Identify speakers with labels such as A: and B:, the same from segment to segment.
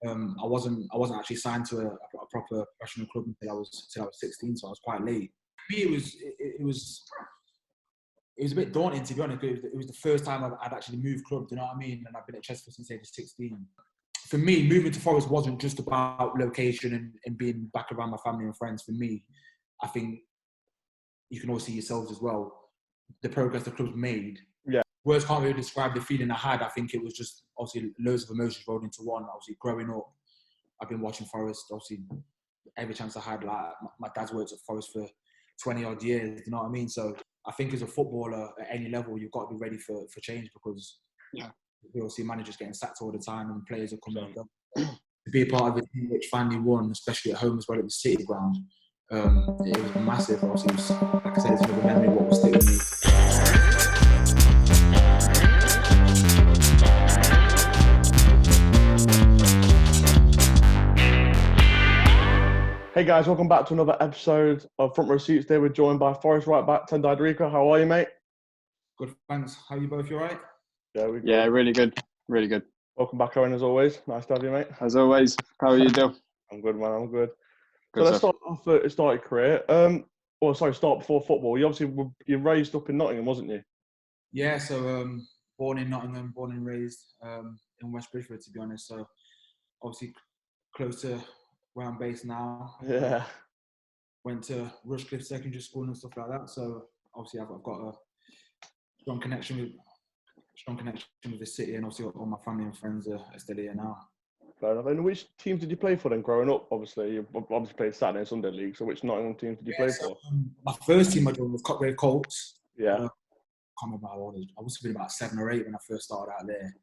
A: I wasn't actually signed to a proper professional club until I was 16, so I was quite late. For me, it was a bit daunting, to be honest. It was the first time I'd actually moved club. Do you know what I mean? And I've been at Chesterfield since age 16. For me, moving to Forest wasn't just about location and being back around my family and friends. For me, I think you can all see yourselves as well. The progress the club's made.
B: Yeah.
A: Words can't really describe the feeling I had. I think it was just obviously loads of emotions rolled into one. Obviously, growing up, I've been watching Forest. Obviously, every chance I had, like my dad's worked at Forest for 20 odd years. Do you know what I mean? So I think as a footballer at any level, you've got to be ready for change, because we all see managers getting sacked all the time and players are coming and going. To be a part of a team which finally won, especially at home as well at the City ground, it was massive. Obviously, it was, like I said, it's another memory of what will stick with me.
B: Hey guys, welcome back to another episode of Front Row Seats. Today we're joined by Forest right back Tendayi Darikwa. How are you, mate?
A: Good, thanks. How are you both? You all right?
B: Yeah,
C: really good. Really good.
B: Welcome back, Owen, as always. Nice to have you, mate.
C: As always. How are you doing?
B: I'm good, man. I'm good.
C: Good
B: So let's
C: stuff.
B: start off at your starting career. Start before football. You're raised up in Nottingham, wasn't you?
A: Yeah, so born in Nottingham, born and raised in West Bridgford, to be honest. So obviously close to where I'm based now.
B: Yeah.
A: Went to Rushcliffe Secondary School and stuff like that. So obviously I've got a strong connection with the city, and obviously all my family and friends are still here now.
B: Fair enough. And which teams did you play for then growing up? Obviously, you obviously played Saturday and Sunday League. So which Nottingham teams did you play for?
A: My first team I joined was Cotgrave Colts.
B: Yeah.
A: I can't remember how old I was. I must have been about 7 or 8 when I first started out there.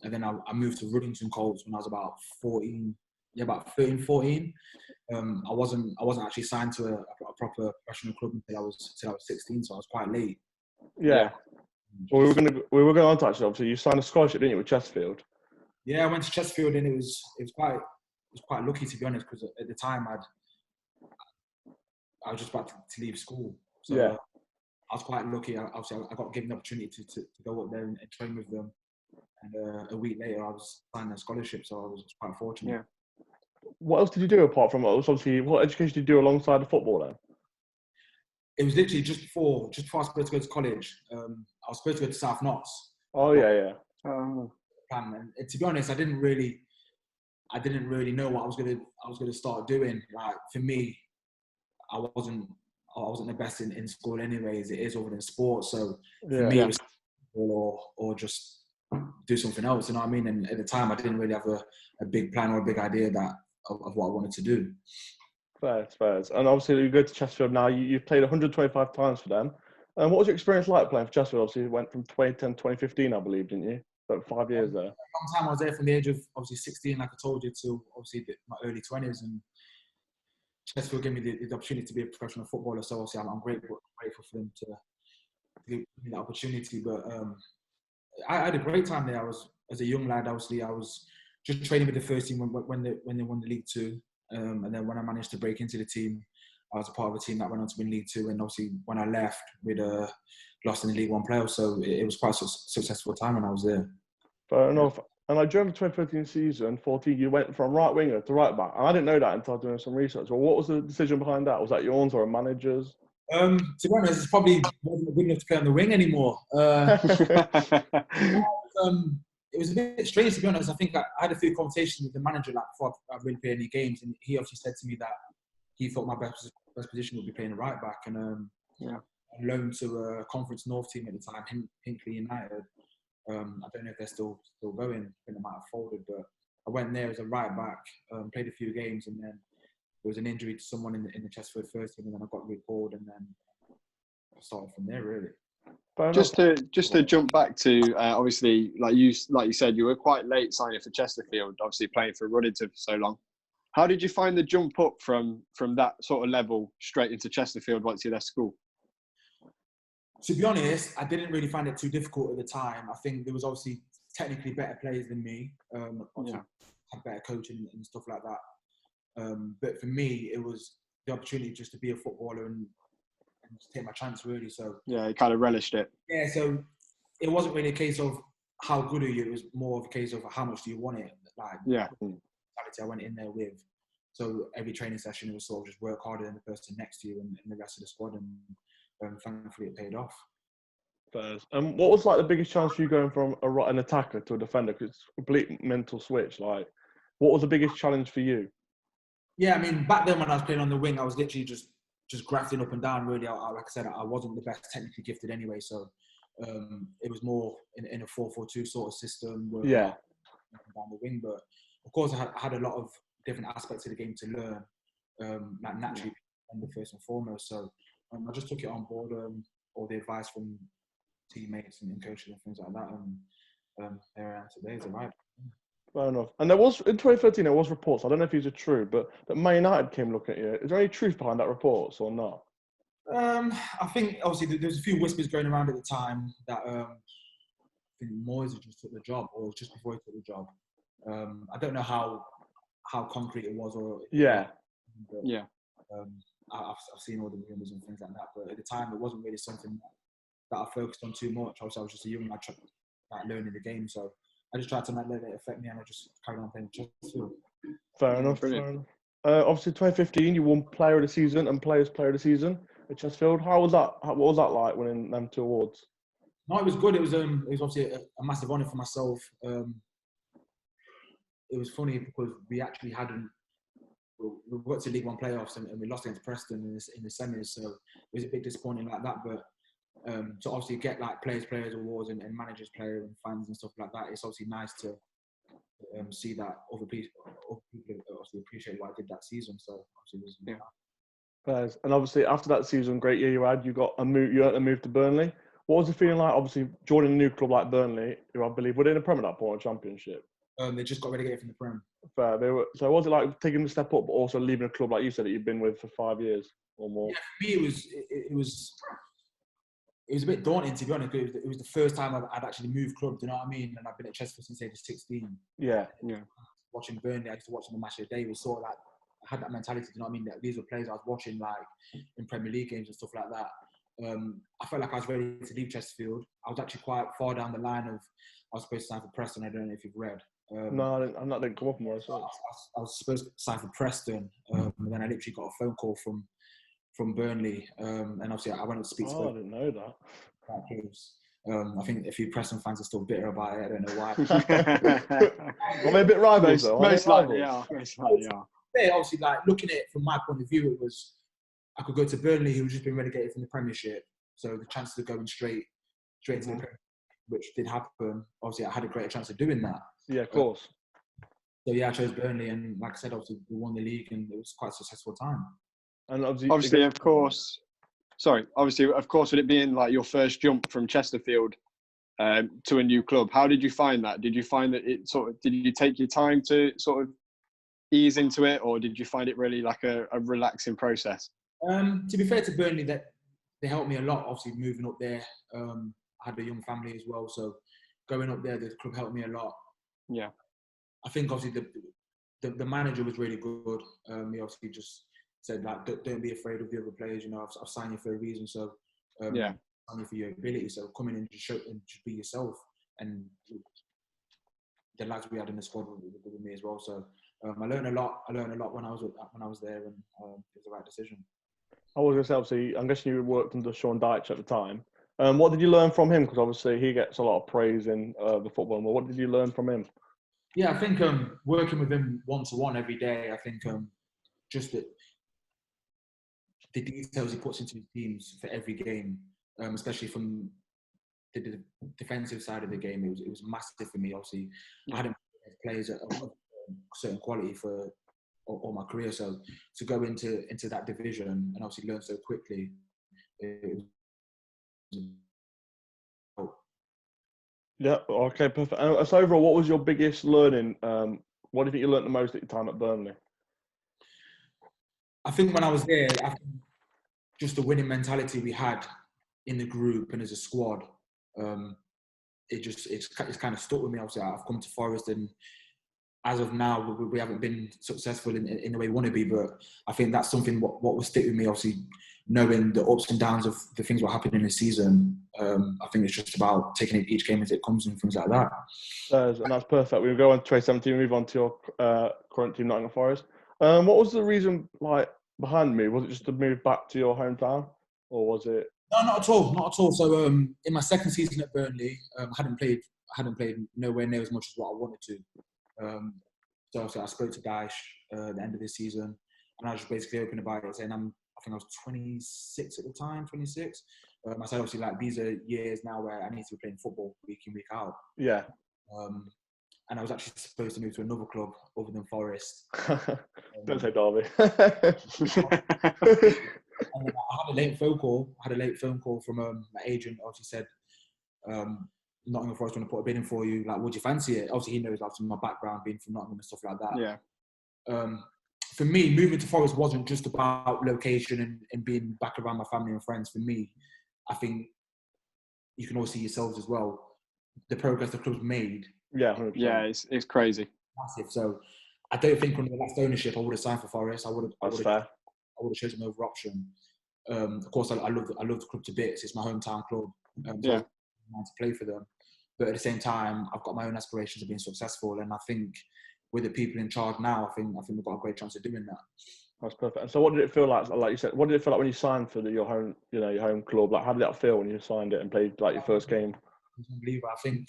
A: And then I moved to Ruddington Colts when I was about 14. Yeah, about 13, 14. I wasn't actually signed to a proper professional club until I was 16, so I was quite late.
B: Yeah. Well, we were going on to actually. Obviously, you signed a scholarship, didn't you, with Chesterfield?
A: Yeah, I went to Chesterfield, and it was quite lucky, to be honest, because at the time I was just about to leave school. So
B: yeah.
A: I was quite lucky. Obviously, I got given the opportunity to go up there and train with them. And a week later, I was signed a scholarship, so I was quite fortunate.
B: Yeah. What else did you do apart from those? Obviously, what education did you do alongside the football then?
A: It was literally just before I was supposed to go to college. I was supposed to go to South Notts.
B: Oh yeah.
A: And to be honest, I didn't really know what I was gonna start doing. Like for me, I wasn't the best in school anyway, as it is over in sports. So for me, it was or just do something else. You know what I mean? And at the time, I didn't really have a big plan or a big idea of what I wanted to do.
B: Fair. And obviously, you go to Chesterfield now. You've played 125 times for them. And what was your experience like playing for Chesterfield? Obviously, you went from 2010 to 2015, I believe, didn't you? About 5 years there.
A: A long time. I was there from the age of obviously 16, like I told you, to obviously my early 20s. And Chesterfield gave me the opportunity to be a professional footballer. So obviously, I'm grateful for them to give me that opportunity. But I had a great time there. As a young lad, obviously, I was just training with the first team when they won the League Two. And then when I managed to break into the team, I was a part of a team that went on to win League Two. And obviously, when I left, we'd lost in the League One playoffs. So it was quite a successful time when I was there.
B: Fair enough. And during the 2013 season, 14, you went from right winger to right back. And I didn't know that until doing some research. Well, what was the decision behind that? Was that yours or a manager's?
A: To be honest, it's probably wasn't good enough to play on the wing anymore. It was a bit strange, to be honest. I think I had a few conversations with the manager before I really played any games, and he obviously said to me that he thought my best position would be playing right back. And I loaned to a Conference North team at the time, Hinckley United. I don't know if they're still going. I think they might have folded, but I went there as a right back, played a few games, and then there was an injury to someone in the Chesterfield first team, and then I got recalled, and then I started from there really.
C: Just to jump back to obviously, like you said, you were quite late signing for Chesterfield. Obviously, playing for Ruddington for so long. How did you find the jump up from that sort of level straight into Chesterfield once you left school?
A: To be honest, I didn't really find it too difficult at the time. I think there was obviously technically better players than me. Had better coaching and stuff like that. But for me, it was the opportunity just to be a footballer and just take my chance, really. So
C: yeah, you kind of relished it.
A: Yeah, so it wasn't really a case of how good are you. It was more of a case of how much do you want it. like
C: Yeah.
A: mentality I went in there with. So every training session, it was sort of just work harder than the person next to you and the rest of the squad, and thankfully it paid off.
B: And what was like the biggest challenge for you going from an attacker to a defender? Because it's a complete mental switch. Like, what was the biggest challenge for you?
A: Yeah, I mean, back then when I was playing on the wing, I was literally just grafting up and down. Really, like I said, I wasn't the best technically gifted anyway, so it was more in a 4-4-2 sort of system.
B: Yeah.
A: Up and down the wing, but of course, I had a lot of different aspects of the game to learn. Like naturally, the first and foremost. So I just took it on board, all the advice from teammates and coaches and things like that, and there I am today as a right.
B: Fair enough. And there was, in 2013, there was reports, I don't know if these are true, but that Man United came looking at you. Is there any truth behind that reports or not?
A: I think, obviously, there's a few whispers going around at the time that I think Moyes had just took the job, or just before he took the job. I don't know how concrete it was, or...
B: Yeah.
A: But, I've seen all the rumours and things like that, but at the time, it wasn't really something that I focused on too much. Obviously, I was just a young lad learning the game, so I just tried to not let it affect me, and I just carried on playing Chesterfield.
B: Fair enough. Obviously, 2015, you won Player of the Season and Players Player of the Season at Chesterfield. How was that? What was that like winning them 2 awards?
A: No, it was good. It was obviously a massive honour for myself. It was funny because we actually we got to League One playoffs and we lost against Preston in the semis, so it was a bit disappointing like that. But to obviously get like players awards and managers player and fans and stuff like that, it's obviously nice to see that other people obviously appreciate what I did that season. So obviously it was
B: And obviously after that season, great year you had, you earned a move to Burnley. What was the feeling like, obviously joining a new club like Burnley, who I believe were in the Prem at that point, or Championship?
A: they just got relegated from the Prem.
B: Fair. So was it like taking a step up, but also leaving a club like you said that you've been with for 5 years or more?
A: Yeah, for me it was a bit daunting, to be honest. It was the first time I'd actually moved club. Do you know what I mean? And I've been at Chesterfield since age 16.
B: Yeah.
A: Watching Burnley, I used to watch them on Match of the Day. It was sort of like I had that mentality. Do you know what I mean? That these were players I was watching like in Premier League games and stuff like that. I felt like I was ready to leave Chesterfield. I was actually quite far down the line of I was supposed to sign for Preston. I don't know if you've read.
B: No, I'm not. Didn't come up more.
A: I was supposed to sign for Preston, and then I literally got a phone call from Burnley, and obviously I went to speak to.
B: I didn't know that.
A: I think a few Preston fans are still bitter about it. I don't know why.
B: I'm a bit rivals though.
C: Most likely, yeah.
A: Yeah, obviously, like looking at it from my point of view, it was I could go to Burnley, who had just been relegated from the Premiership, so the chances of going straight into the Premiership, which did happen. Obviously, I had a greater chance of doing that.
B: Yeah, of course.
A: So yeah, I chose Burnley, and like I said, obviously we won the league, and it was quite a successful time.
B: And
C: obviously, of course, with it being like your first jump from Chesterfield to a new club, how did you find that? Did you find that did you take your time to sort of ease into it, or did you find it really like a relaxing process?
A: To be fair to Burnley, that they helped me a lot. Obviously, moving up there, I had a young family as well, so going up there, the club helped me a lot.
C: Yeah,
A: I think obviously the manager was really good. He obviously just said like, don't be afraid of the other players. You know, I've signed you for a reason, so I've signed you for your ability. So come in and just be yourself. And the lads we had in the squad were with me as well. So I learned a lot. When I was there, and it was the right decision.
B: I was going to say, obviously, I'm guessing you worked under Sean Dyche at the time. What did you learn from him? Because obviously he gets a lot of praise in the football world. What did you learn from him?
A: Yeah, I think working with him one-to-one every day, I think just the details he puts into his teams for every game, especially from the defensive side of the game, it was massive for me. Obviously, I hadn't players of certain quality for all my career, so to go into that division and obviously learn so quickly,
B: Yeah, okay, perfect. So overall, what was your biggest learning? What do you think you learned the most at your time at Burnley?
A: I think when I was there, I think just the winning mentality we had in the group and as a squad, it's kind of stuck with me. Obviously, I've come to Forest and as of now, we haven't been successful in the way we want to be. But I think that's something what will stick with me. Obviously, knowing the ups and downs of the things that happen in the season. I think it's just about taking each game as it comes and things like that.
B: And that's perfect. We'll go on to 2017, move on to your current team, Nottingham Forest. What was the reason behind me? Was it just to move back to your hometown, or was it?
A: No, not at all. Not at all. So in my second season at Burnley, I hadn't played nowhere near as much as what I wanted to. So I spoke to Daesh at the end of this season, and I was just basically open about it, saying I think I was 26 at the time, 26. I said obviously these are years now where I need to be playing football week in, week out.
B: Yeah.
A: And I was actually supposed to move to another club other than Forest.
B: Don't say Derby.
A: And I had a late phone call from my agent. Obviously said, Nottingham Forest want to put a bid in for you. Like, would you fancy it? Obviously, he knows from my background, being from Nottingham and stuff like that.
C: Yeah.
A: For me, moving to Forest wasn't just about location and being back around my family and friends. For me, I think you can all see yourselves as well. The progress the club's made.
B: Yeah, 100%.
C: Yeah, it's crazy.
A: Massive. So I don't think under the last ownership I would have signed for Forest. I would have chosen another option. Of course, I love the club to bits. It's my hometown club. So I want to play for them. But at the same time, I've got my own aspirations of being successful, and I think with the people in charge now, I think we've got a great chance of doing that.
B: That's perfect. And so, what did it feel like? Like you said, what did it feel like when you signed for your home, your home club? Like, how did that feel when you signed it and played your first game?
A: Unbelievable. I think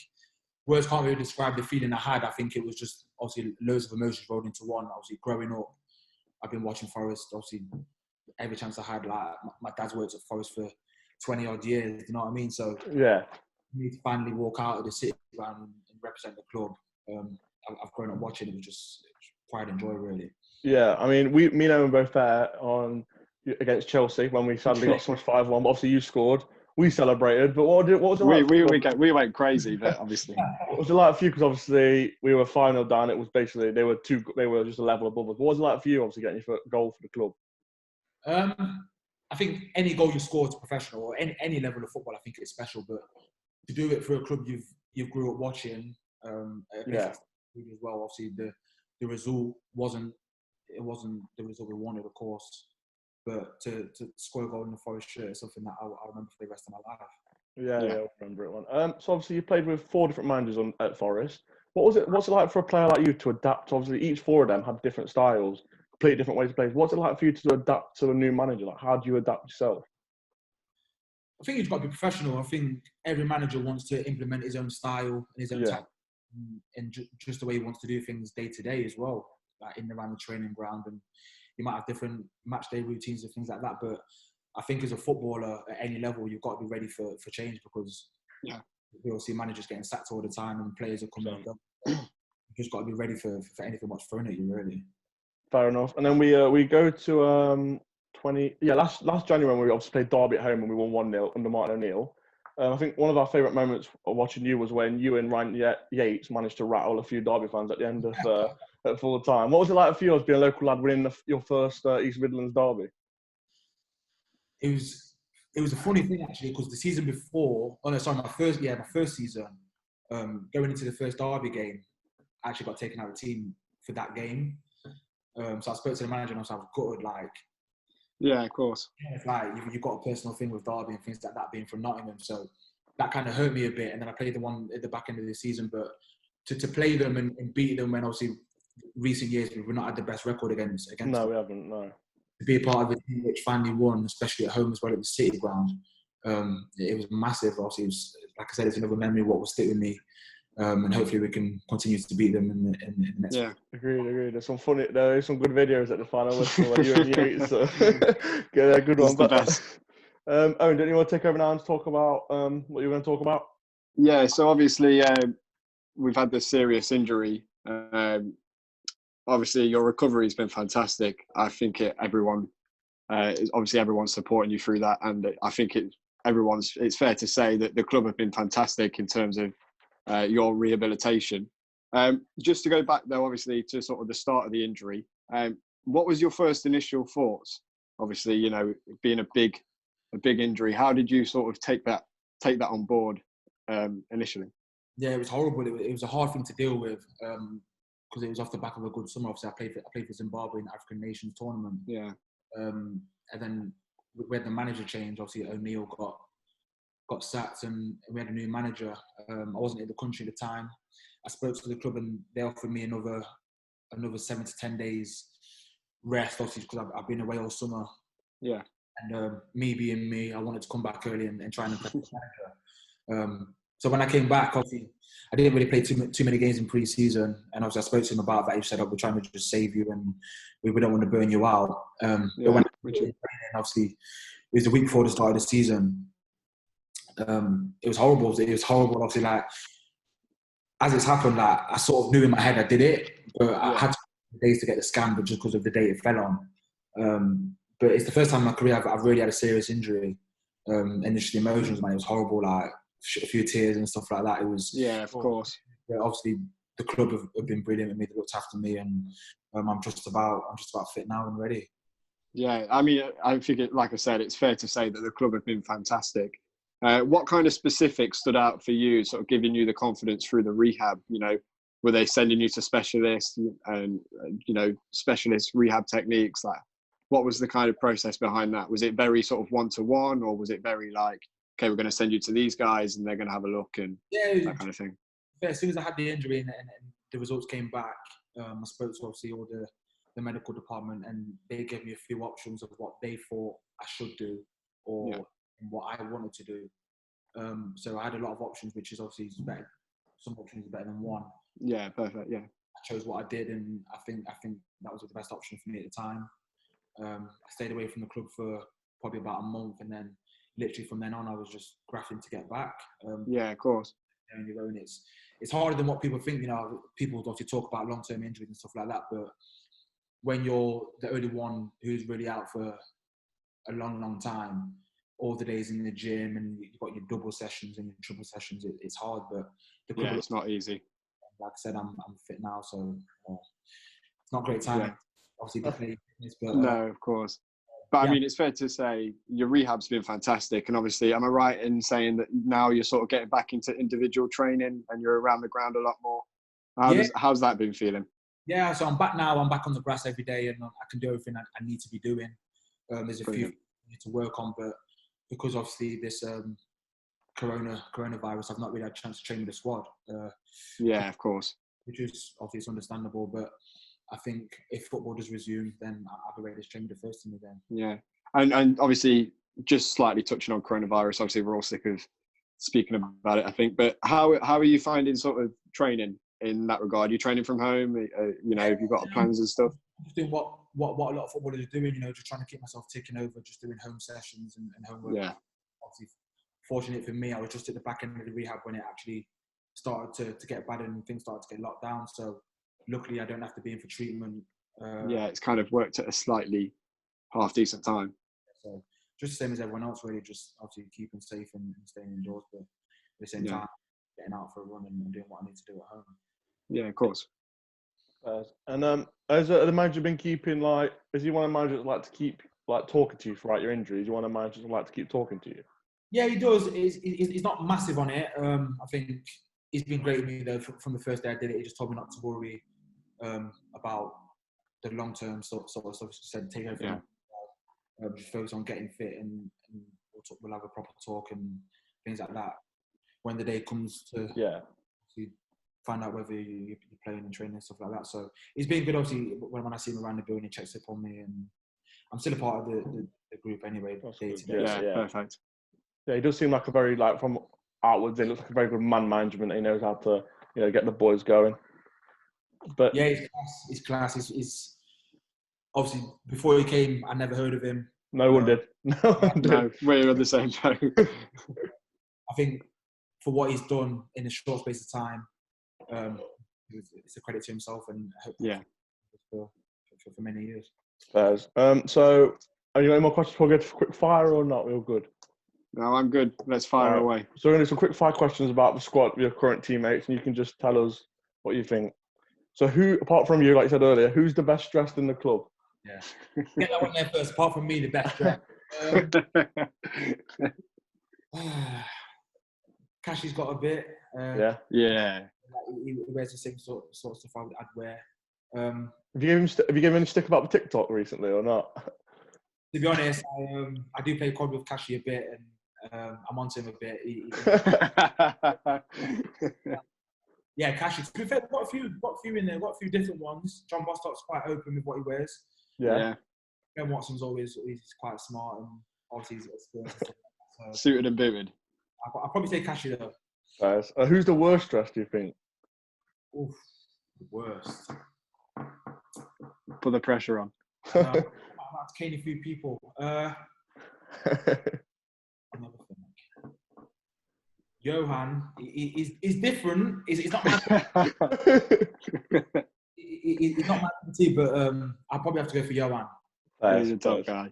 A: words can't really describe the feeling I had. I think it was just obviously loads of emotions rolled into one. Obviously, growing up, I've been watching Forest. Obviously, every chance I had, like my dad's worked at Forest for 20 odd years. You know what I mean? So
B: yeah,
A: me to finally walk out of the city ground and represent the club. I've grown up watching. It was just pride and joy, really.
B: Yeah, I mean, me and Owen both there against Chelsea when we sadly got smashed 5-1. But obviously, you scored. We celebrated. But what was it like?
C: We went crazy, but obviously.
B: What was it like for you? Because obviously we were 5-0 down. It was basically they were just a level above us. What was it like for you? Obviously, getting your goal for the club.
A: I think any goal you score as a professional or any level of football, I think it's special. But to do it for a club you've grew up watching, as well. Obviously, the result wasn't the result we wanted, of course. But to score a goal in the Forest shirt is something that I'll remember for the rest of my life.
B: Yeah, I remember it one. So obviously you played with 4 different managers at Forest. What's it like for a player like you to adapt? Obviously, each 4 of them have different styles, completely different ways to play. What's it like for you to adapt to a new manager? Like, how do you adapt yourself?
A: I think you've got to be professional. I think every manager wants to implement his own style and his own tactics and just the way he wants to do things day to day as well, like in and around the training ground. And you might have different match day routines and things like that. But I think as a footballer at any level, you've got to be ready for change because we all see managers getting sacked all the time and players are coming and going. You've just got to be ready for anything what's thrown at you, really.
B: Fair enough. And then we go to last January when we obviously played Derby at home and we won 1-0 under Martin O'Neill. I think one of our favourite moments of watching you was when you and Ryan Yates managed to rattle a few Derby fans at the end of at full time. What was it like for you as being a local lad winning your first East Midlands derby?
A: It was a funny thing actually because the season before, my first season, going into the first derby game, I actually got taken out of the team for that game. So I spoke to the manager and I was gutted, like.
C: Yeah, of course.
A: It's like you've got a personal thing with Derby and things like that being from Nottingham, so that kind of hurt me a bit. And then I played the one at the back end of the season, but to play them and beat them when obviously recent years we've not had the best record against.
B: No,
A: them.
B: we haven't. No.
A: To be a part of a team which finally won, especially at home as well at the City ground, it was massive. Obviously, it was, like I said, it's another memory of what will stick with me. And hopefully we can continue to beat them in the next.
B: Yeah, agreed. There's some good videos at the final whistle when you and Yates. So a good one.
C: The best.
B: Owen, don't you want to take over now and talk about what you were going to talk about?
C: Yeah. So obviously we've had this serious injury. Obviously your recovery has been fantastic. I think everyone's supporting you through that, and I think it's fair to say that the club have been fantastic in terms of your rehabilitation. Just to go back though, obviously to sort of the start of the injury, what was your first initial thoughts? Obviously, being a big injury, how did you sort of take that on board initially?
A: Yeah, it was horrible. It was a hard thing to deal with because it was off the back of a good summer. Obviously, I played for Zimbabwe in the African Nations tournament.
C: Yeah.
A: And then we had the manager change. Obviously, O'Neill got sacked, and we had a new manager. I wasn't in the country at the time. I spoke to the club, and they offered me another 7 to 10 days rest, obviously, because I've been away all summer.
C: Yeah.
A: And me being me, I wanted to come back early and try and impress the manager. So when I came back, obviously, I didn't really play too many games in pre-season, and obviously I spoke to him about that. He said, "Oh, we're trying to just save you, and we don't want to burn you out." But when obviously it was the week before the start of the season, it was horrible. It was horrible. Obviously, like as it's happened, like I sort of knew in my head I did it, but I had days to get the scan, but just because of the date it fell on. But it's the first time in my career I've really had a serious injury, and just the emotions, man, it was horrible. Like a few tears and stuff like that. It was
C: of course.
A: Yeah, obviously the club have been brilliant with me. They looked after me, and I'm just about fit now and ready.
C: Yeah, I mean, I think like I said, it's fair to say that the club have been fantastic. What kind of specifics stood out for you, sort of giving you the confidence through the rehab? You know, were they sending you to specialists and specialist rehab techniques? Like, what was the kind of process behind that? Was it very sort of one-to-one, or was it very like, okay, we're going to send you to these guys and they're going to have a look and that kind of thing?
A: Yeah, as soon as I had the injury and the results came back, I spoke to obviously all the medical department, and they gave me a few options of what they thought I should do or what I wanted to do. So I had a lot of options, which is obviously better. Some options are better than one.
C: Yeah, perfect. Yeah,
A: I chose what I did, and I think that was the best option for me at the time. I stayed away from the club for probably about a month, and then literally from then on, I was just grafting to get back.
C: Yeah, of course.
A: On your own, it's harder than what people think. You know, people obviously talk about long-term injuries and stuff like that, but when you're the only one who's really out for a long time, all the days in the gym, and you've got your double sessions and your triple sessions, it's hard. But
C: it's not easy.
A: Like I said, I'm fit now, so it's not great time. Obviously, to play fitness, but
C: no, of course. But I mean, it's fair to say your rehab's been fantastic, and obviously, am I right in saying that now you're sort of getting back into individual training and you're around the ground a lot more? How's that been feeling?
A: Yeah, so I'm back now. I'm back on the grass every day, and I can do everything I need to be doing. There's a few things I need to work on, but because obviously this coronavirus, I've not really had a chance to train with the squad.
C: Yeah, of course.
A: Which is obviously understandable, but I think if football does resume, then I'll be ready to train with the first team again.
C: Yeah, and obviously, just slightly touching on coronavirus, obviously we're all sick of speaking about it, I think. But how are you finding sort of training in that regard? Are you training from home? Have you got plans and stuff?
A: Just doing what a lot of footballers are doing. Just trying to keep myself ticking over, just doing home sessions and homework.
C: Yeah.
A: Obviously, fortunate for me, I was just at the back end of the rehab when it actually started to get bad and things started to get locked down. So luckily, I don't have to be in for treatment.
C: It's kind of worked at a slightly half decent time.
A: So just the same as everyone else, really, just obviously keeping safe and staying indoors, but at the same time, getting out for a run and doing what I need to do at home.
C: Yeah, of course.
B: And has the manager been keeping is he one of the managers that like to keep talking to you throughout your injuries? You want a manager that like to keep talking to you?
A: Yeah, he does. He's not massive on it. I think he's been great with me though. From the first day I did it, he just told me not to worry about the long-term sort of stuff. He said take everything. Just focus on getting fit, and we'll have a proper talk and things like that when the day comes to find out whether you're playing and training and stuff like that. So he's been good. Obviously, when I see him around the building, he checks up on me, and I'm still a part of the group anyway.
C: Yeah, perfect.
B: Yeah, he does seem like a very from outwards. It looks like a very good man management. He knows how to get the boys going. But
A: yeah, he's class. He's obviously before he came, I never heard of him.
B: No one did.
C: No, we're on the same boat.
A: I think for what he's done in a short space of time, it's a credit to himself, and for many years.
B: So, are you any more questions before we go to quick fire or not? We're all good.
C: No, I'm good. Let's fire away.
B: So we're going to do some quick fire questions about the squad, your current teammates, and you can just tell us what you think. So who, apart from you, like you said earlier, who's the best dressed in the club?
A: Yeah. Get that one there first. Apart from me, the best dressed. Cashy's got a bit.
C: Yeah.
A: He wears the same sort of stuff I'd wear.
B: Have you given him any stick about the TikTok recently or not?
A: To be honest, I do play COD with Kashi a bit, and I'm onto him a bit. Yeah, Kashi. To be fair, got a few in there, got a few different ones. John Bostock's quite open with what he wears.
B: Yeah.
A: Ben Watson's always quite smart, and obviously he's experienced. So,
C: Suited and booted.
A: I'll probably say Kashi though.
B: Nice. Who's the worst dressed, do you think?
A: Oof, the worst.
C: Put the pressure on.
A: I'm about to cane a few people. Johan, he's different. He's not mad. He's not mad to see, but I'll probably have to go for Johan.
C: He's a top guy.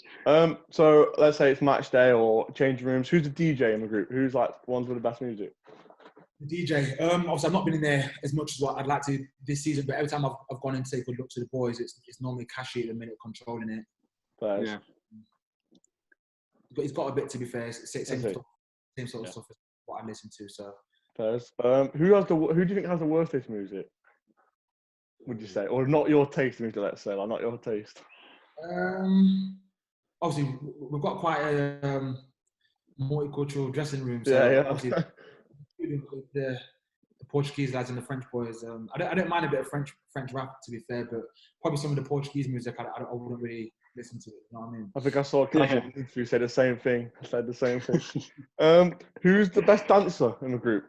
B: So let's say it's match day or changing rooms. Who's the DJ in the group? Who's like the ones with the best music?
A: The DJ. Obviously, I've not been in there as much as what I'd like to this season, but every time I've gone in to take a good look to the boys, it's normally Kashi at the minute controlling it.
B: Yeah.
A: But he's got a bit, to be fair. Same sort of stuff as what I listen to. So.
B: Who do you think has the worst taste music? Would you say, or not your taste music? Let's say, like not your taste.
A: Obviously, we've got quite a multicultural dressing room. So obviously, the Portuguese lads and the French boys. I don't mind a bit of French rap, to be fair, but probably some of the Portuguese music I wouldn't really listen to it. You know what I mean? I
B: think I saw a interview who said the same thing. I said the same thing. Who's the best dancer in the group?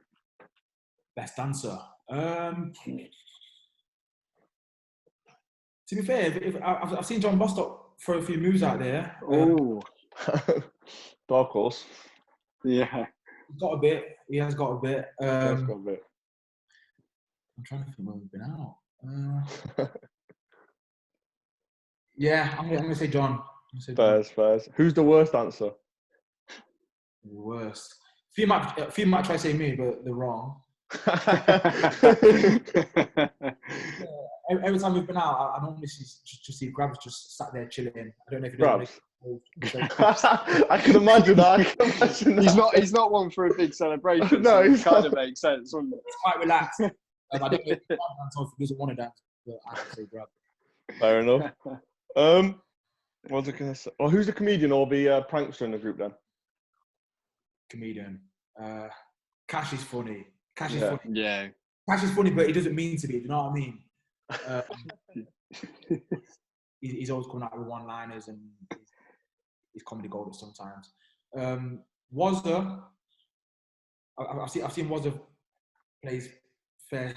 A: Best dancer. To be fair, I've seen John Bostock throw a few moves out there.
B: Oh, dark horse.
C: Yeah.
A: He has got a bit. I'm trying to think where we've been out. Yeah, I'm going to say John.
B: Fairs. Who's the worst dancer?
A: Worst. A few might try to say me, but they're wrong. Every time we've been out, I normally just see Grabs just sat there chilling. I don't know if you know.
B: I can imagine that.
C: He's not one for a big celebration.
B: No,
C: so it kind of makes sense, wouldn't it?
A: It's quite relaxed. I don't know if he dance or if he doesn't want to dance, but I have to say Grab.
B: Fair enough. What's I gonna say? Well, who's the comedian or the prankster in the group then?
A: Comedian. Cash is funny. Funny.
C: Yeah.
A: Cash is funny, but he doesn't mean to be. Do you know what I mean? He's always coming out with one-liners and he's comedy gold sometimes. Wazza, I've seen Wazza plays fair.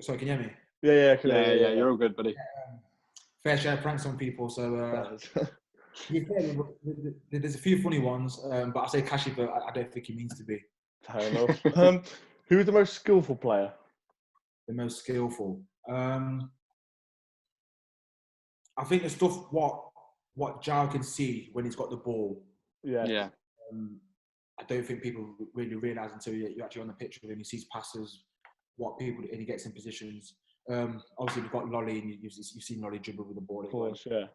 A: Sorry, can you hear me?
B: Yeah.
C: You're all good, buddy.
A: Fair share pranks on people. So there's a few funny ones, but I say Kashi, but I don't think he means to be.
B: Fair enough. Who is the most skillful player?
A: The most skillful. I think the stuff what Jao can see when he's got the ball.
C: Yeah.
A: I don't think people really realise until you're actually on the pitch with him. He sees passes, and he gets in positions. Obviously, we've got Lolly, and you've seen Lolly dribble with the ball.
B: Of course, yeah.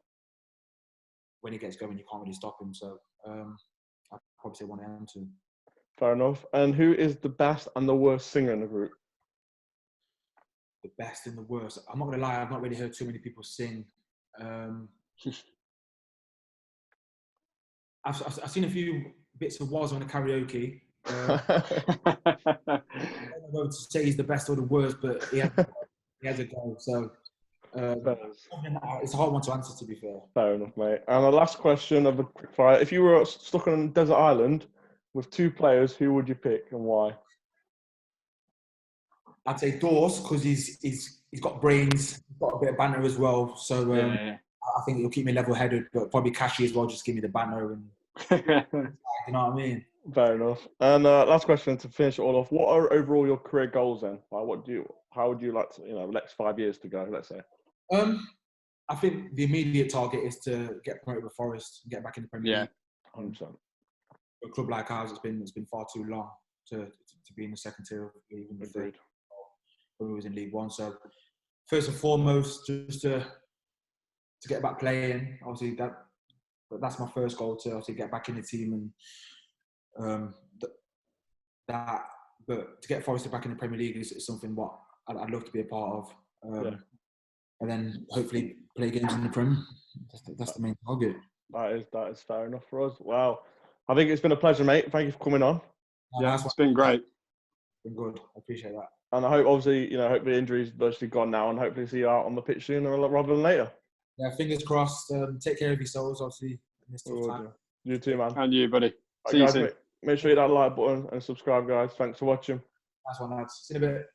A: When he gets going, you can't really stop him. So I'd probably say one of them too.
B: Fair enough. And who is the best and the worst singer in the group?
A: The best and the worst. I'm not going to lie, I've not really heard too many people sing. I've seen a few bits of Waz on the karaoke. I don't know to say he's the best or the worst, but he has a goal. So it's a hard one to answer, to be fair.
B: Fair enough, mate. And the last question of the quickfire: if you were stuck on a desert island with two players, who would you pick and why?
A: I'd say Dawes because he's got brains, he's got a bit of banter as well. So I think he'll keep me level-headed, but probably Kashi as well. Just give me the banter and you know what I mean.
B: Fair enough. And last question to finish it all off: what are overall your career goals then? Like, how would you like to, the next 5 years to go? Let's say.
A: I think the immediate target is to get promoted with Forest and get back in the Premier League.
B: 100%.
A: A club like ours, it's been far too long to be in the second tier, even when we was in League One. So first and foremost, just to get back playing. Obviously, that's my first goal, to obviously get back in the team and that. But to get Forest back in the Premier League is something what I'd love to be a part of. and then hopefully play games in the Prem. That's the main target.
B: That is fair enough for us. Wow. I think it's been a pleasure, mate. Thank you for coming on.
C: Yeah, it's been great.
A: It's been good. I appreciate that.
B: And I hope, obviously, hope the injury's virtually gone now, and hopefully see you out on the pitch sooner rather than later.
A: Yeah, fingers crossed. Take care of yourselves, obviously, in this tough time.
B: You too, man.
C: And you, buddy. See you soon.
B: Make sure you hit that like button and subscribe, guys. Thanks for watching.
A: That's one, lads. See you in a bit.